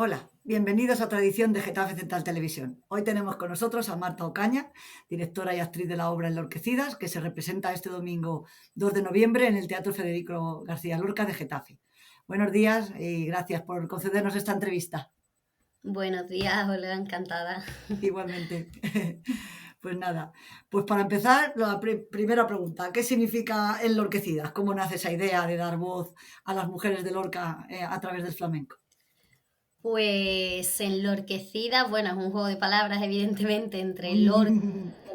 Hola, bienvenidos a otra edición de Getafe Central Televisión. Hoy tenemos con nosotros a Marta Ocaña, directora y actriz de la obra Enlorquecidas, que se representa este domingo 2 de noviembre en el Teatro Federico García Lorca de Getafe. Buenos días y gracias por concedernos esta entrevista. Buenos días, Olga, encantada. Igualmente. Pues nada, pues para empezar, la primera pregunta, ¿qué significa Enlorquecidas? ¿Cómo nace esa idea de dar voz a las mujeres de Lorca a través del flamenco? Pues enlorquecida, bueno, es un juego de palabras, evidentemente, entre Lorca,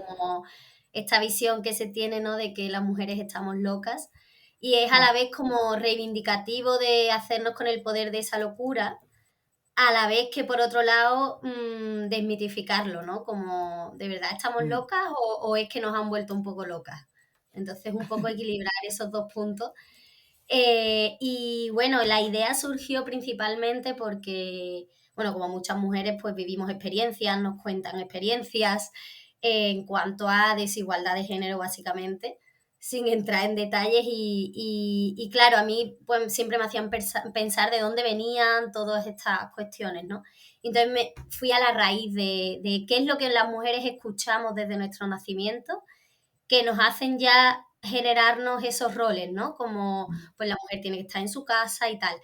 como esta visión que se tiene, ¿no? De que las mujeres estamos locas, y es a la Sí. vez como reivindicativo de hacernos con el poder de esa locura, a la vez que por otro lado desmitificarlo, ¿no? Como, ¿de verdad estamos Mm. locas o es que nos han vuelto un poco locas? Entonces, un poco equilibrar esos dos puntos. Y bueno, la idea surgió principalmente porque, bueno, como muchas mujeres, pues vivimos experiencias, nos cuentan experiencias en cuanto a desigualdad de género, básicamente, sin entrar en detalles. Y claro, a mí pues siempre me hacían pensar de dónde venían todas estas cuestiones, ¿no? Entonces me fui a la raíz de qué es lo que las mujeres escuchamos desde nuestro nacimiento que nos hacen ya generarnos esos roles, ¿no? Como, pues la mujer tiene que estar en su casa y tal.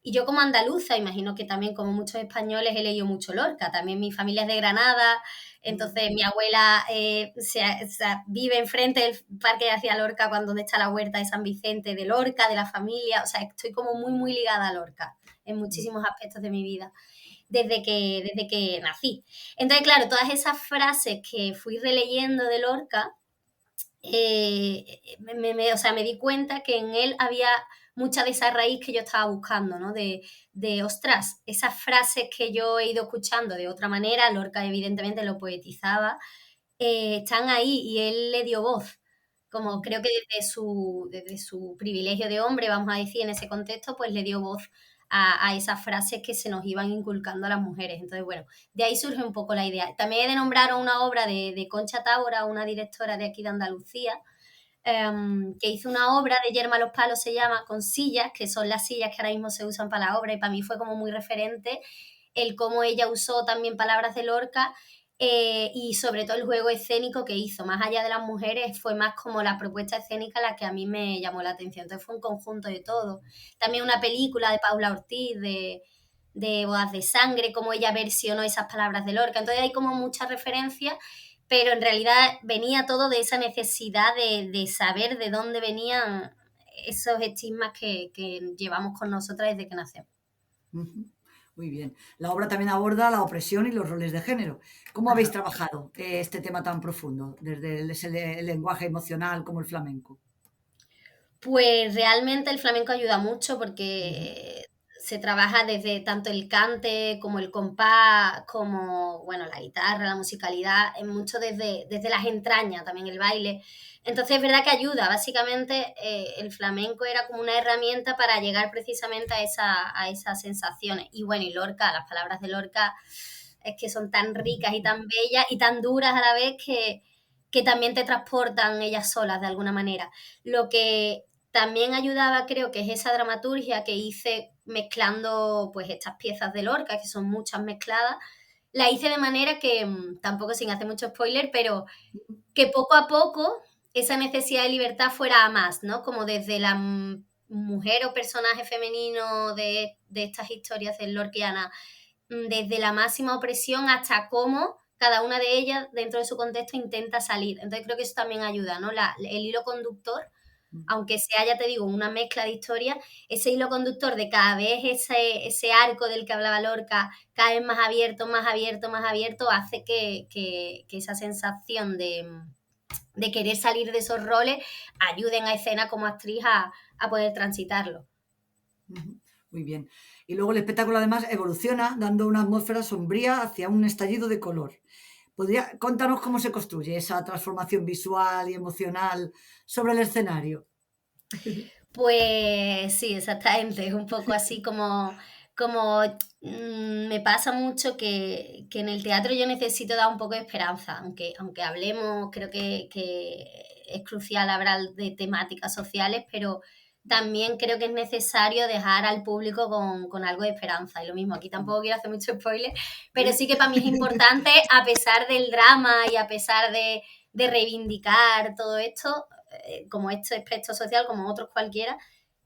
Y yo como andaluza, imagino que también como muchos españoles he leído mucho Lorca, también mi familia es de Granada, entonces mi abuela vive enfrente del Parque de García Lorca, donde está la huerta de San Vicente de Lorca, de la familia, o sea, estoy como muy, muy ligada a Lorca en muchísimos aspectos de mi vida, desde que nací. Entonces, claro, todas esas frases que fui releyendo de Lorca, o sea, me di cuenta que en él había mucha de esa raíz que yo estaba buscando, ¿no? Ostras, esas frases que yo he ido escuchando de otra manera, Lorca evidentemente lo poetizaba, están ahí y él le dio voz. Como creo que desde su privilegio de hombre, vamos a decir, en ese contexto, pues le dio voz a esas frases que se nos iban inculcando a las mujeres. Entonces, bueno, de ahí surge un poco la idea. También he de nombrar una obra de Concha Tábora, una directora de aquí de Andalucía, que hizo una obra de Yerma Los Palos, se llama, con sillas, que son las sillas que ahora mismo se usan para la obra, y para mí fue como muy referente el cómo ella usó también palabras de Lorca, y sobre todo el juego escénico que hizo, más allá de las mujeres, fue más como la propuesta escénica la que a mí me llamó la atención. Entonces fue un conjunto de todo. También una película de Paula Ortiz, de Bodas de Sangre, cómo ella versionó esas palabras de Lorca. Entonces hay como muchas referencias, pero en realidad venía todo de esa necesidad de saber de dónde venían esos estigmas que llevamos con nosotras desde que nacemos. Ujú. Muy bien. La obra también aborda la opresión y los roles de género. ¿Cómo habéis Ajá. trabajado este tema tan profundo, desde el lenguaje emocional como el flamenco? Pues realmente el flamenco ayuda mucho Ujú. porque se trabaja desde tanto el cante como el compás, como bueno, la guitarra, la musicalidad, es mucho desde las entrañas, también el baile. Entonces es verdad que ayuda, básicamente el flamenco era como una herramienta para llegar precisamente a esas sensaciones. Y bueno, y Lorca, las palabras de Lorca es que son tan ricas y tan bellas y tan duras a la vez que también te transportan ellas solas de alguna manera. Lo que también ayudaba, creo que es esa dramaturgia que hice mezclando pues estas piezas de Lorca, que son muchas mezcladas. La hice de manera que, tampoco sin hacer mucho spoiler, pero que poco a poco esa necesidad de libertad fuera a más, ¿no? Como desde la mujer o personaje femenino de estas historias de Lorquiana, desde la máxima opresión hasta cómo cada una de ellas, dentro de su contexto, intenta salir. Entonces creo que eso también ayuda, ¿no? El hilo conductor, aunque sea, ya te digo, una mezcla de historias, ese hilo conductor de cada vez ese arco del que hablaba Lorca, cada vez más abierto, más abierto, más abierto, hace que esa sensación de querer salir de esos roles ayuden a escena como actriz a poder transitarlo. Ujú. Muy bien. Y luego el espectáculo además evoluciona dando una atmósfera sombría hacia un estallido de color. Contanos cómo se construye esa transformación visual y emocional sobre el escenario? Pues sí, exactamente. Es un poco así como me pasa mucho que en el teatro yo necesito dar un poco de esperanza, aunque hablemos, creo que es crucial hablar de temáticas sociales, pero también creo que es necesario dejar al público con algo de esperanza. Y lo mismo, aquí tampoco quiero hacer mucho spoiler, pero sí que para mí es importante, a pesar del drama y a pesar de reivindicar todo esto, como este aspecto social, como otros cualquiera,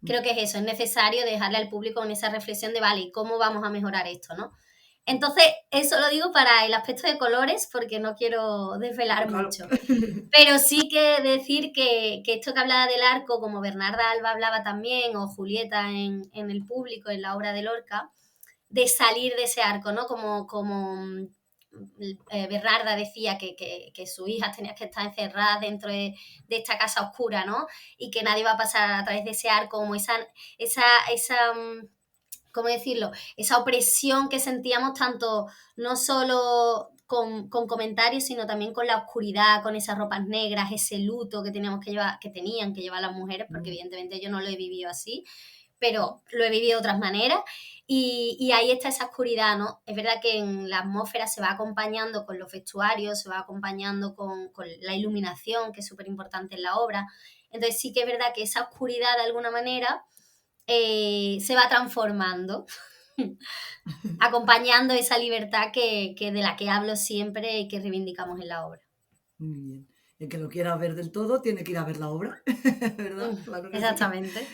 creo que es eso, es necesario dejarle al público con esa reflexión de, vale, ¿y cómo vamos a mejorar esto, no? Entonces, eso lo digo para el aspecto de colores, porque no quiero No, desvelar claro. mucho. Pero sí que decir que esto que hablaba del arco, como Bernarda Alba hablaba también, o Julieta en el público, en la obra de Lorca, de salir de ese arco, ¿no? Bernarda decía que sus hijas tenían que estar encerradas dentro de esta casa oscura, ¿no? Y que nadie va a pasar a través de ese arco, como esa ¿cómo decirlo? Esa opresión que sentíamos tanto, no solo con comentarios, sino también con la oscuridad, con esas ropas negras, ese luto que teníamos que llevar, que tenían que llevar las mujeres, porque evidentemente yo no lo he vivido así, pero lo he vivido de otras maneras, y ahí está esa oscuridad, ¿no? Es verdad que en la atmósfera se va acompañando con los vestuarios, se va acompañando con la iluminación, que es súper importante en la obra, entonces sí que es verdad que esa oscuridad de alguna manera se va transformando, acompañando esa libertad que de la que hablo siempre y que reivindicamos en la obra. Muy bien. El que lo quiera ver del todo tiene que ir a ver la obra, ¿verdad? Claro que sí. Exactamente.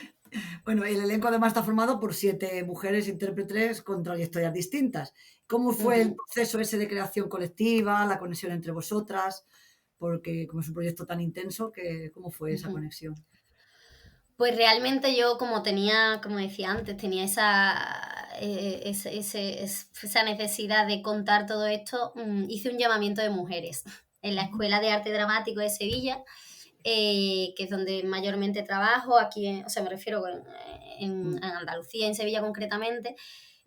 Bueno, el elenco además está formado por 7 mujeres intérpretes con trayectorias distintas. ¿Cómo fue el Ujú, proceso ese de creación colectiva, la conexión entre vosotras? Porque como es un proyecto tan intenso, ¿cómo fue esa ujú. conexión? Pues realmente yo, como tenía, como decía antes, tenía esa necesidad de contar todo esto, hice un llamamiento de mujeres en la Ujú, Escuela de Arte Dramático de Sevilla, que es donde mayormente trabajo, aquí, o sea, me refiero en mm, Andalucía, en Sevilla concretamente,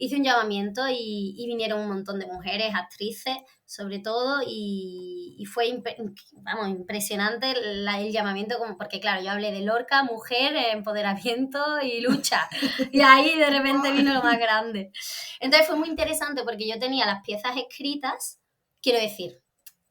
hice un llamamiento y vinieron un montón de mujeres, actrices sobre todo, y fue vamos, impresionante el llamamiento, como, porque claro, yo hablé de Lorca, mujer, empoderamiento y lucha, y ahí de repente vino lo más grande. Entonces fue muy interesante porque yo tenía las piezas escritas, quiero decir,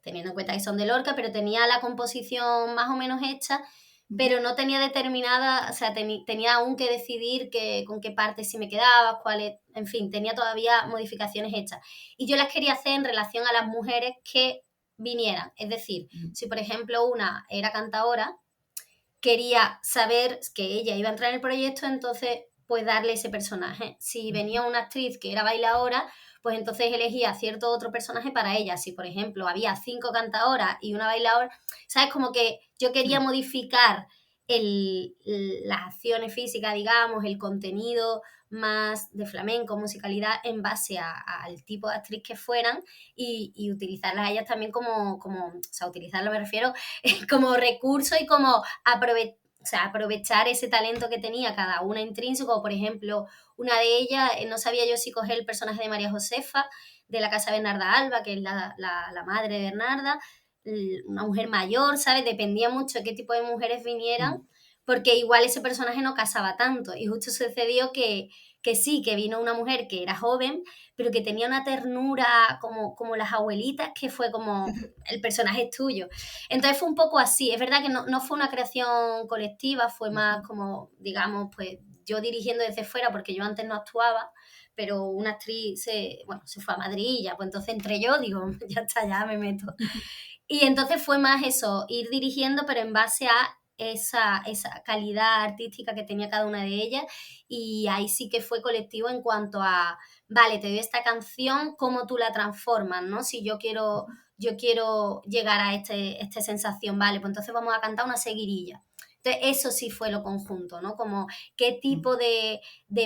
teniendo en cuenta que son de Lorca, pero tenía la composición más o menos hecha, ujú, pero no tenía determinada, o sea, tenía aún que decidir con qué partes si me quedaba, cuáles, en fin, tenía todavía modificaciones hechas. Y yo las quería hacer en relación a las mujeres que vinieran. Es decir, mm, si por ejemplo una era cantadora, quería saber que ella iba a entrar en el proyecto, entonces pues darle ese personaje. Si ujú, venía una actriz que era bailadora, pues entonces elegía cierto otro personaje para ella. Si por ejemplo había 5 cantadoras y una bailadora, ¿sabes? Como que yo quería sí, modificar las acciones físicas, digamos, el contenido más de flamenco, musicalidad, en base al tipo de actriz que fueran y utilizarlas a ellas también o sea, utilizarlo me refiero como recurso y como aprovechar ese talento que tenía cada una intrínseco. Por ejemplo, una de ellas, no sabía yo si coger el personaje de María Josefa, de la casa Bernarda Alba, que es la madre de Bernarda, una mujer mayor, ¿sabes? Dependía mucho de qué tipo de mujeres vinieran, mm, porque igual ese personaje no casaba tanto. Y justo sucedió que sí, que vino una mujer que era joven, pero que tenía una ternura como las abuelitas, que fue como el personaje es tuyo. Entonces fue un poco así. Es verdad que no fue una creación colectiva, fue más ujú. como, digamos, pues yo dirigiendo desde fuera, porque yo antes no actuaba, pero una actriz bueno, se fue a Madrid y ya, pues entonces entré yo, digo, ya está, ya me meto. Y entonces fue más eso, ir dirigiendo, pero en base a esa calidad artística que tenía cada una de ellas. Y ahí sí que fue colectivo en cuanto a, vale, te doy esta canción, ¿cómo tú la transformas? ¿No? Si yo quiero llegar a esta sensación, vale, pues entonces vamos a cantar una seguirilla. Entonces, eso sí fue lo conjunto, ¿no? Como qué Mm, tipo de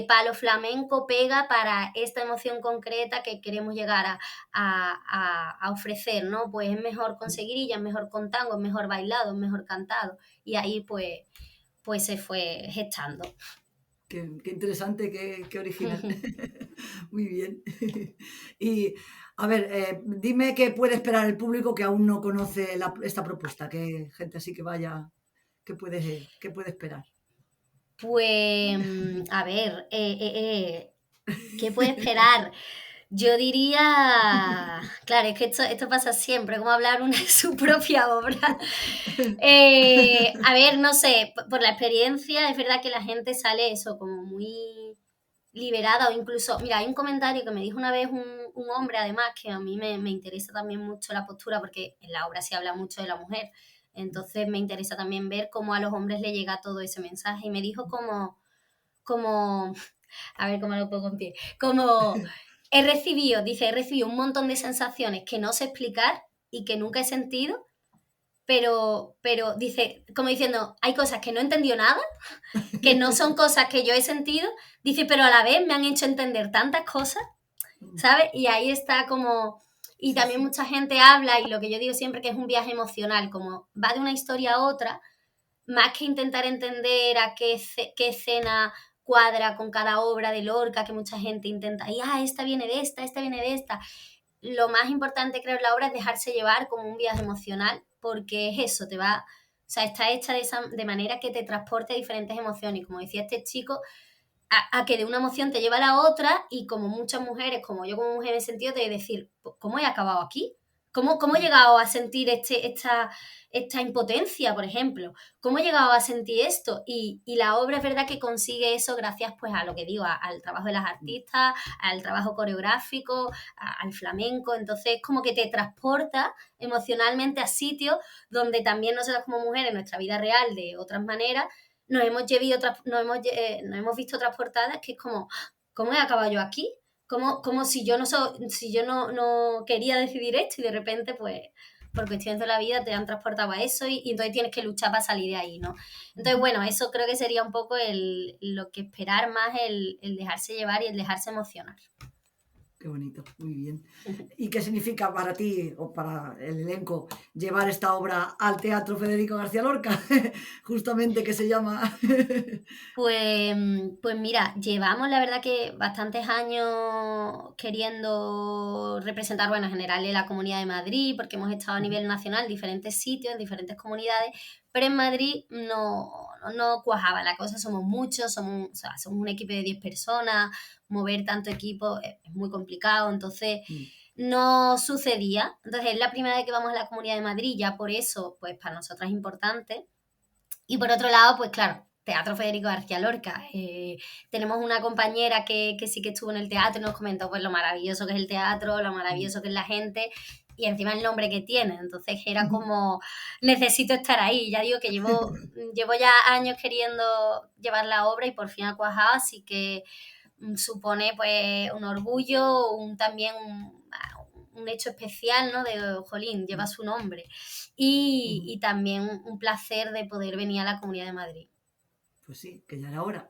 palo flamenco pega para esta emoción concreta que queremos llegar a ofrecer, ¿no? Pues es mejor con mm. seguirilla, es mejor con tango, es mejor bailado, es mejor cantado. Y ahí pues se fue gestando. Qué interesante, qué original. Muy bien. Y a ver, dime qué puede esperar el público que aún no conoce esta propuesta, que gente así que vaya, qué puede esperar. Pues, a ver, ¿qué puede esperar? Yo diría, claro, es que esto pasa siempre, como hablar una de su propia obra. A ver, no sé, por la experiencia es verdad que la gente sale eso como muy liberada o incluso, mira, hay un comentario que me dijo una vez un hombre, además, que a mí me interesa también mucho la postura, porque en la obra se habla mucho de la mujer, entonces me interesa también ver cómo a los hombres le llega todo ese mensaje, y me dijo como, a ver cómo lo pongo en pie, como he recibido un montón de sensaciones que no sé explicar y que nunca he sentido, pero dice, como diciendo, hay cosas que no he entendido nada, que no son cosas que yo he sentido, dice, pero a la vez me han hecho entender tantas cosas, ¿sabes? Y ahí está como... Y Sí, también sí. mucha gente habla, y lo que yo digo siempre que es un viaje emocional, como va de una historia a otra, más que intentar entender a qué escena cuadra con cada obra de Lorca, que mucha gente intenta, y esta viene de esta viene de esta. Lo más importante, creo, en la obra es dejarse llevar como un viaje emocional, porque es eso, o sea, está hecha de manera que te transporte a diferentes emociones. Y como decía este chico, a que de una emoción te lleva a la otra, y como muchas mujeres, como yo como mujer he sentido, de decir, ¿cómo he acabado aquí? ¿Cómo he llegado a sentir esta impotencia, por ejemplo? ¿Cómo he llegado a sentir esto? Y la obra es verdad que consigue eso gracias pues a lo que digo, al trabajo de las artistas, al trabajo coreográfico, al flamenco. Entonces como que te transporta emocionalmente a sitios donde también nosotras como mujeres en nuestra vida real de otras maneras nos hemos visto transportadas, que es como, ¿cómo he acabado yo aquí? Como si yo no quería decidir esto, y de repente, pues, por cuestiones de la vida te han transportado a eso, y entonces tienes que luchar para salir de ahí, ¿no? Entonces, bueno, eso creo que sería un poco lo que esperar más, el dejarse llevar y el dejarse emocionar. Qué bonito, muy bien. ¿Y qué significa para ti o para el elenco llevar esta obra al Teatro Federico García Lorca? Justamente que se llama... Pues mira, llevamos la verdad que bastantes años queriendo representar, bueno, en general en la Comunidad de Madrid, porque hemos estado a nivel nacional en diferentes sitios, en diferentes comunidades, pero en Madrid no cuajaba la cosa, somos muchos, o sea, somos un equipo de 10 personas, mover tanto equipo es muy complicado, entonces no sucedía. Entonces es la primera vez que vamos a la Comunidad de Madrid, ya por eso, pues para nosotras es importante. Y por otro lado, pues claro, Teatro Federico García Lorca. Tenemos una compañera que sí que estuvo en el teatro y nos comentó pues lo maravilloso que es el teatro, lo maravilloso que es la gente, y encima el nombre que tiene. Entonces era como, necesito estar ahí. Ya digo que llevo ya años queriendo llevar la obra y por fin ha cuajado, así que supone pues un orgullo, también un hecho especial, ¿no? De Jolín, lleva su nombre. Y también un placer de poder venir a la Comunidad de Madrid. Pues sí, que ya era hora.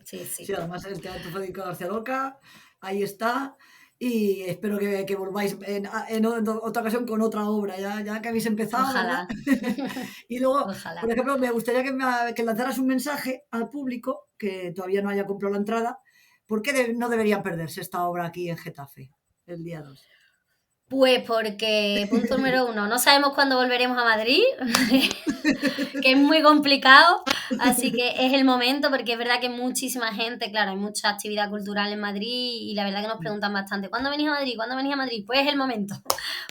Sí, Sí, sí. además el Teatro Federico García Lorca, ahí está. Y espero que volváis en otra ocasión con otra obra, ya que habéis empezado, ¿verdad? Ojalá. Y luego, por Ojalá. ejemplo, me gustaría que lanzaras un mensaje al público que todavía no haya comprado la entrada. ¿Por qué no deberían perderse esta obra aquí en Getafe el día 2? Pues porque, punto número uno, no sabemos cuándo volveremos a Madrid, que es muy complicado, así que es el momento, porque es verdad que muchísima gente, claro, hay mucha actividad cultural en Madrid, y la verdad que nos preguntan bastante, ¿cuándo venís a Madrid? ¿Cuándo venís a Madrid? Pues es el momento,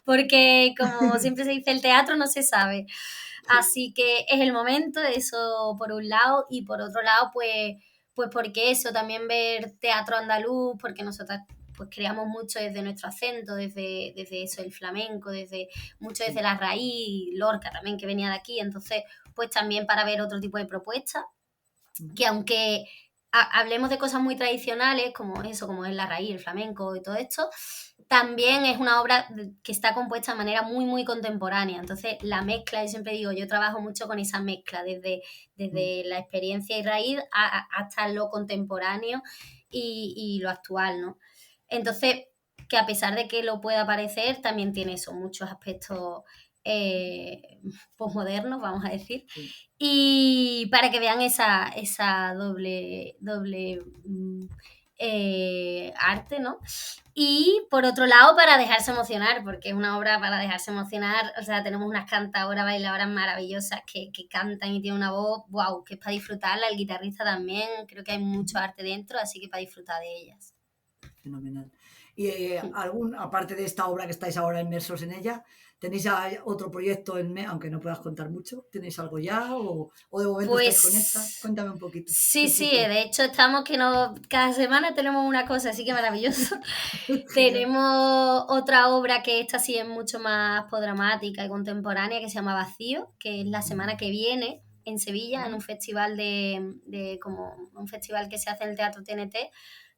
porque como siempre se dice, el teatro no se sabe, Sí. así que es el momento, eso por un lado, y por otro lado, pues porque eso, también ver teatro andaluz, porque nosotros pues creamos mucho desde nuestro acento, desde eso, el flamenco, mucho desde la raíz, Lorca también, que venía de aquí, entonces, pues también para ver otro tipo de propuestas, que aunque hablemos de cosas muy tradicionales, como eso, como es la raíz, el flamenco y todo esto, también es una obra que está compuesta de manera muy, muy contemporánea. Entonces, la mezcla, yo siempre digo, yo trabajo mucho con esa mezcla, desde la experiencia y raíz hasta lo contemporáneo y lo actual, ¿no? Entonces, que a pesar de que lo pueda parecer, también tiene eso, muchos aspectos posmodernos, vamos a decir. Sí. Y para que vean esa doble arte, ¿no? Y por otro lado, para dejarse emocionar, porque es una obra para dejarse emocionar. O sea, tenemos unas cantadoras, bailadoras maravillosas que cantan y tienen una voz, wow, que es para disfrutarla. El guitarrista también, creo que hay mucho arte dentro, así que para disfrutar de ellas. Fenomenal. Y aparte de esta obra que estáis ahora inmersos en ella, ¿tenéis otro proyecto aunque no puedas contar mucho? ¿Tenéis algo ya o de momento estáis con esta? Pues Cuéntame un poquito sí, del sí, futuro. de hecho estamos que no, cada semana tenemos una cosa, así que maravilloso. Genial. Tenemos otra obra que esta sí es mucho más podramática y contemporánea, que se llama Vacío, que es la semana que viene en Sevilla, en un festival como un festival que se hace en el Teatro TNT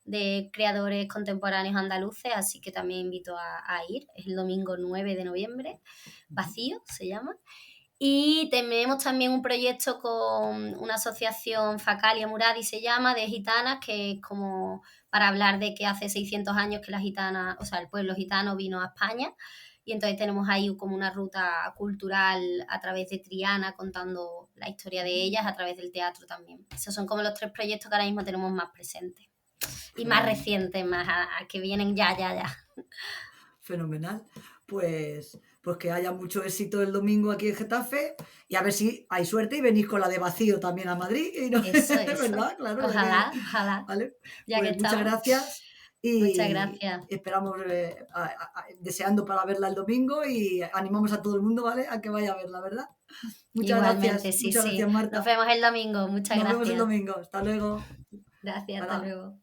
de creadores contemporáneos andaluces, así que también invito a ir. Es el domingo 9 de noviembre, Vacío se llama. Y tenemos también un proyecto con una asociación, Facalia Muradi se llama, de gitanas, que es como para hablar de que hace 600 años que las gitanas, o sea, el pueblo gitano vino a España. Y entonces tenemos ahí como una ruta cultural a través de Triana, contando la historia de ellas a través del teatro también. Esos son como los 3 proyectos que ahora mismo tenemos más presentes. Y más Fenomenal. recientes, más que vienen ya. Fenomenal. Pues que haya mucho éxito el domingo aquí en Getafe y a ver si hay suerte y venís con la de Vacío también a Madrid. Y no, Eso. ¿verdad? Claro, ya que, Ojalá, ¿vale? ya que Pues muchas estamos. gracias Muchas y gracias. esperamos, deseando para verla el domingo y animamos a todo el mundo, ¿vale? A que vaya a verla, ¿verdad? Igualmente, sí, Muchas sí. gracias, Nos Marta. vemos el domingo. Muchas Nos vemos el gracias. domingo. Hasta luego. Gracias, hasta Hala. luego.